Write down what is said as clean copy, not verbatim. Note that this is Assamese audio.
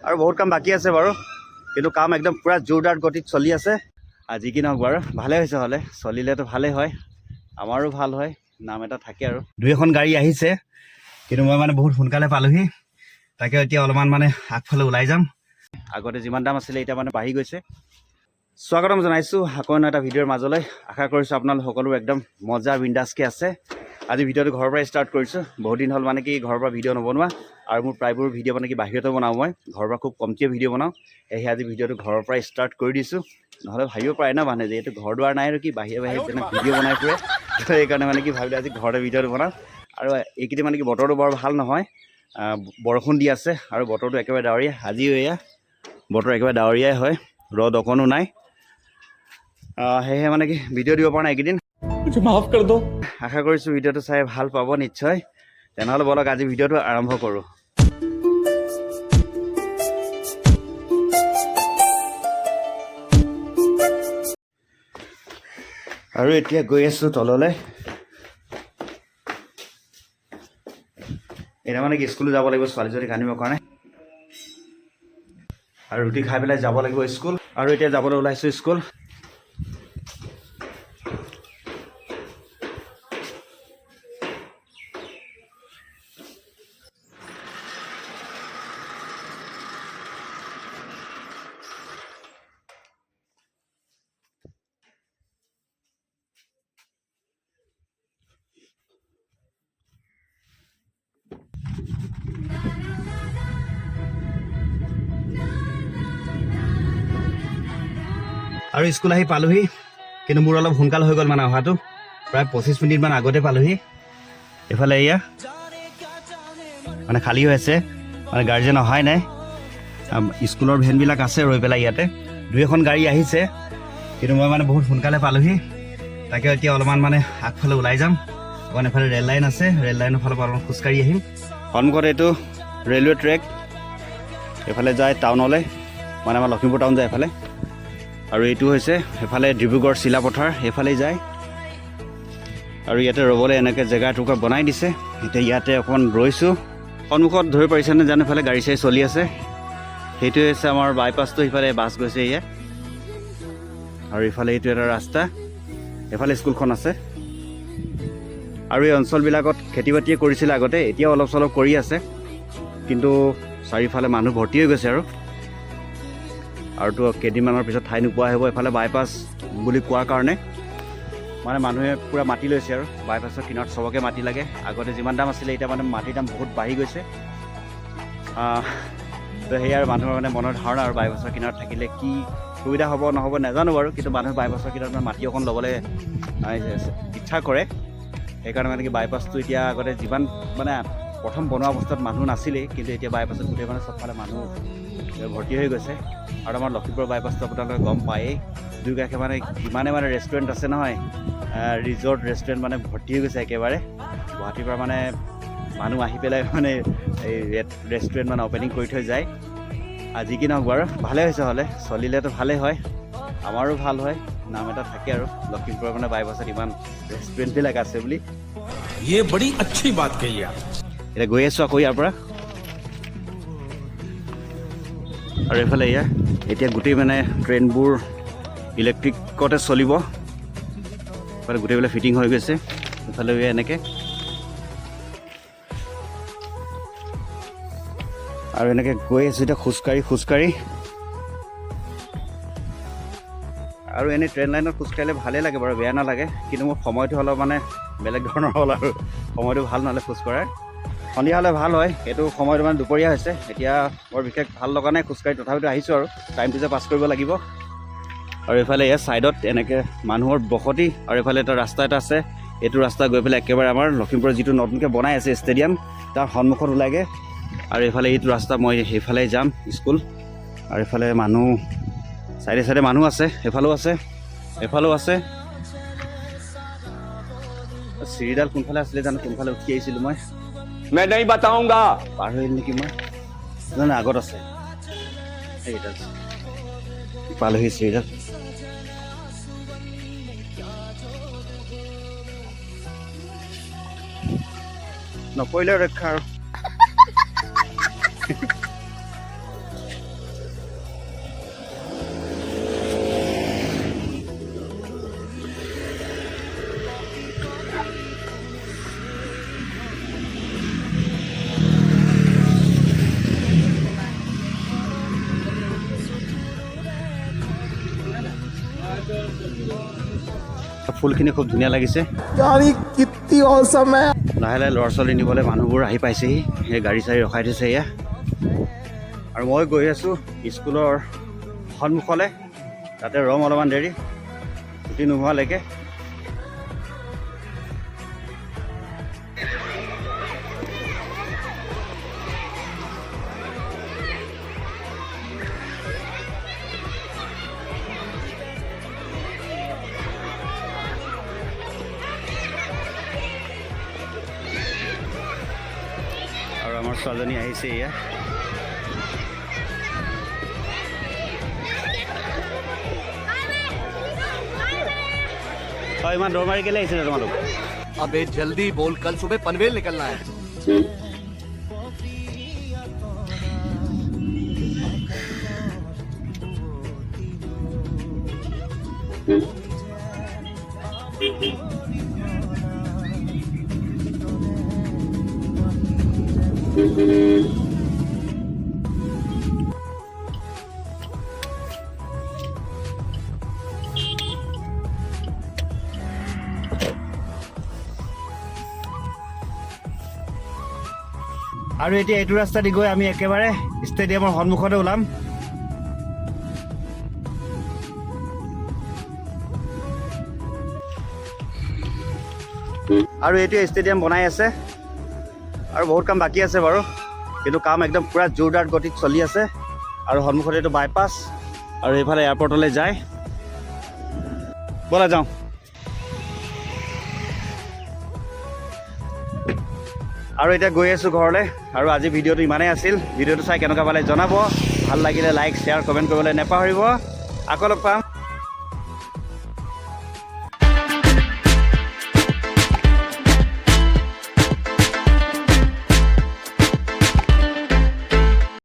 আৰু বহুত কাম বাকী আছে বাৰু, কিন্তু কাম একদম পুৰা জোৰদাৰ গতিত চলি আছে। আজি কি নহওক বাৰু, ভালেই হৈছে, হ'লে চলিলেতো ভালেই হয়, আমাৰো ভাল হয়, নাম এটা থাকে আৰু। দুই এখন গাড়ী আহিছে, কিন্তু মই মানে বহুত সোনকালে পালোহি, তাকে এতিয়া অলপমান মানে আগফালে ওলাই যাম। আগতে যিমান দাম আছিলে এতিয়া মানে বাঢ়ি গৈছে। স্বাগতম জনাইছোঁ আকৌ এটা ভিডিঅ'ৰ মাজলৈ। আশা কৰিছোঁ আপোনালোক সকলো একদম মজা বিন্দাছকৈ আছে। আজি ভিডিঅ'টো ঘৰৰ পৰাই ষ্টাৰ্ট কৰিছোঁ। বহুত দিন হ'ল মানে কি ঘৰৰ পৰা ভিডিঅ' নবনোৱা, আৰু মোৰ প্ৰায়বোৰ ভিডিঅ' মানে কি বাহিৰতে বনাওঁ, মই ঘৰৰ পৰা খুব কমকৈ ভিডিঅ' বনাওঁ। সেয়েহে আজি ভিডিঅ'টো ঘৰৰ পৰাই ষ্টাৰ্ট কৰি দিছোঁ। নহ'লে ভাবিব পাৰে ন মানুহে যে এইটো ঘৰ দুৱাৰ নাই আৰু কি বাহিৰে বাহিৰে যেনে ভিডিঅ' বনাই ফুৰে, তো সেইকাৰণে মানে কি ভাবিলে আজি ঘৰতে ভিডিঅ'টো বনাওঁ। আৰু এইকেইদিন মানে কি বতৰটো বৰ ভাল নহয়, বৰষুণ দি আছে আৰু বতৰটো একেবাৰে ডাৱৰীয়া। আজিও এয়া বতৰ একেবাৰে ডাৱৰীয়াই হয়, ৰ'দ অকণো নাই। সেয়েহে মানে কি ভিডিঅ' দিব পৰা নাই এইকেইদিন, মাফ কৰি দিয়ক। আশা কৰিছোঁ ভিডিঅ'টো চাই ভাল পাব নিশ্চয়। তেনেহ'লে ব'লক আজি ভিডিঅ'টো আৰম্ভ কৰোঁ। আৰু এতিয়া গৈ আছোঁ তললৈ। এতিয়া মানে কি স্কুলো যাব লাগিব ছোৱালীজনীক আনিবৰ কাৰণে, আৰু ৰুটি খাই পেলাই যাব লাগিব স্কুল। আৰু এতিয়া যাবলৈ ওলাইছোঁ স্কুল। আৰু স্কুল আহি পালোহি, কিন্তু মোৰ অলপ সোনকাল হৈ গ'ল মানে অহাটো, প্ৰায় 25 মিনিটমান আগতে পালোহি। এইফালে এয়া মানে খালী হৈ আছে, মানে গাৰ্জেন অহাই নাই। স্কুলৰ ভেনবিলাক আছে ৰৈ পেলাই ইয়াতে। দুই এখন গাড়ী আহিছে, কিন্তু মই মানে বহুত সোনকালে পালোহি, তাকে এতিয়া অলপমান মানে আগফালে ওলাই যাম। অকণ এফালে ৰেল লাইন আছে, ৰেল লাইনৰ ফালৰ পৰা অলপমান খোজকাঢ়ি আহিম। সন্মুখত এইটো ৰেলৱে ট্ৰেক, এইফালে যায় টাউনলৈ, মানে আমাৰ লখিমপুৰ টাউন যায় এফালে। আৰু এইটো হৈছে এফালে ডিব্ৰুগড় চিলাপথাৰ, এইফালেই যায়। আৰু ইয়াতে ৰ'বলৈ এনেকৈ জেগা এটুকুৰা বনাই দিছে। এতিয়া ইয়াতে অকণমান ৰৈছোঁ। সন্মুখত ধৰি পাৰিছেনে জানো, এফালে গাড়ী চাড়ী চলি আছে। সেইটোৱে হৈছে আমাৰ বাইপাছটো, সিফালে বাছ গৈছে ইয়াত। আৰু ইফালে এইটো এটা ৰাস্তা, এফালে স্কুলখন আছে। আৰু এই অঞ্চলবিলাকত খেতি বাতিয়ে কৰিছিলে আগতে, এতিয়াও অলপ চলপ কৰি আছে, কিন্তু চাৰিওফালে মানুহ ভৰ্তি হৈ গৈছে। আৰুতো কেইদিনমানৰ পিছত ঠাই নোপোৱা হ'ব এফালে বাইপাছ বুলি কোৱাৰ কাৰণে, মানে মানুহে পূৰা মাটি লৈছে। আৰু বাইপাছৰ কিনাৰত চবকে মাটি লাগে। আগতে যিমান দাম আছিলে এতিয়া মানে মাটিৰ দাম বহুত বাঢ়ি গৈছে। তো সেয়াই আৰু মানুহৰ মানে মনৰ ধাৰণা, আৰু বাইপাছৰ কিনাৰত থাকিলে কি সুবিধা হ'ব নহ'ব নাজানো বাৰু, কিন্তু মানুহে বাইপাছৰ কিনাৰত মানে মাটি অকণ ল'বলৈ ইচ্ছা কৰে। সেইকাৰণে মানে কি বাইপাছটো এতিয়া আগতে যিমান মানে প্ৰথম বনোৱা অৱস্থাত মানুহ নাছিলেই, কিন্তু এতিয়া বাইপাছত গোটেই মানে চবফালে মানুহ ভৰ্তি হৈ গৈছে। আৰু আমাৰ লখিমপুৰ বাইপাছটো আপোনালোকে গম পায়েই, দুই কাষে মানে ইমানে মানে ৰেষ্টুৰেণ্ট আছে নহয়, ৰিজৰ্ট ৰেষ্টুৰেণ্ট মানে ভৰ্তি হৈ গৈছে একেবাৰে। গুৱাহাটীৰ পৰা মানে মানুহ আহি পেলাই মানে এই ৰেষ্টুৰেণ্ট মানে অপেনিং কৰি থৈ যায়। আজি কি নহওক বাৰু, ভালেই হৈছে, হ'লে চলিলেতো ভালেই হয়, আমাৰো ভাল হয়, নাম এটা থাকে আৰু লখিমপুৰৰ মানে বাইপাছত ইমান ৰেষ্টুৰেণ্টবিলাক আছে বুলি। ये बड़ी अच्छी बात कही आप। এতিয়া গৈ আছোঁ আকৌ ইয়াৰ পৰা। আৰু এইফালে এয়া এতিয়া গোটেই মানে ট্ৰেইনবোৰ ইলেক্ট্ৰিকতে চলিব, এইফালে গোটেইবিলাক ফিটিং হৈ গৈছে। এইফালে এনেকৈ আৰু এনেকৈ গৈ আছোঁ এতিয়া খোজকাঢ়ি। আৰু এনেই ট্ৰেইন লাইনত খোজকাঢ়িলে ভালেই লাগে বাৰু, বেয়া নালাগে, কিন্তু মোৰ সময়টো অলপ মানে বেলেগ ধৰণৰ হ'ল, আৰু সময়টো ভাল নহ'লে খোজকঢ়াৰ। সন্ধিয়া হ'লে ভাল হয়, এইটো সময়টো মানে দুপৰীয়া হৈছে, এতিয়া বৰ বিশেষ ভাল লগা নাই খোজকাঢ়ি, তথাপিতো আহিছোঁ আৰু টাইমটো যে পাছ কৰিব লাগিব। আৰু এইফালে এই ছাইডত এনেকৈ মানুহৰ বসতি, আৰু এইফালে এটা ৰাস্তা এটা আছে, এইটো ৰাস্তা গৈ পেলাই একেবাৰে আমাৰ লখিমপুৰৰ যিটো নতুনকৈ বনাই আছে ষ্টেডিয়াম, তাৰ সন্মুখত ওলাইগৈ। আৰু এইফালে এইটো ৰাস্তা, মই সেইফালে যাম স্কুল। আৰু এইফালে মানুহ চাইডে চাইডে মানুহ আছে, এইফালেও আছে। চিৰিডাল কোনফালে আছিলে জানো, কোনফালে উঠি আহিছিলোঁ মই नहीं बताऊंगा। পাৰ হৈ নেকি মই জানো, আগত আছে এইডাল, পালোহি চিৰিডাল। নপৰিলে ৰক্ষা আৰু। ফুলখিনি খুব ধুনীয়া লাগিছে। यार ये कितनी औसम है। লাহে লাহে ল'ৰা ছোৱালী নিবলৈ মানুহবোৰ আহি পাইছেহি। সেই গাড়ী চাড়ী ৰখাই থৈছে এয়া। আৰু মই গৈ আছোঁ স্কুলৰ সন্মুখলৈ, তাতে ৰম অলপমান দেৰি ছুটি নোহোৱালৈকে। আৰু আমাৰ ছোৱালীজনী আহিছে এয়া। ইমান দৌৰ মাৰি কেলে আহিছিলে তোমালোক? अबे जल्दी बोल, कल सुबह पनवेल निकलना है। আৰু এতিয়া এইটো ৰাস্তা দি গৈ আমি একেবাৰে ষ্টেডিয়ামৰ সন্মুখতে ওলাম। আৰু এইটো ষ্টেডিয়াম বনাই আছে আৰু বহুত কাম বাকী আছে বাৰু, কিন্তু কাম একদম পূৰা জোৰদাৰ গতিত চলি আছে। আৰু সন্মুখতে এইটো বাইপাছ আৰু এইফালে এয়াৰপৰ্টলৈ যায়। ব'লা যাওঁ। আৰু এতিয়া গৈ আছোঁ ঘৰলৈ। আৰু আজি ভিডিঅ'টো ইমানেই আছিল। ভিডিঅ'টো চাই কেনেকুৱা পালে জনাব। ভাল লাগিলে লাইক শ্বেয়াৰ কমেণ্ট কৰিবলৈ নাপাহৰিব। আকৌ লগ পাম।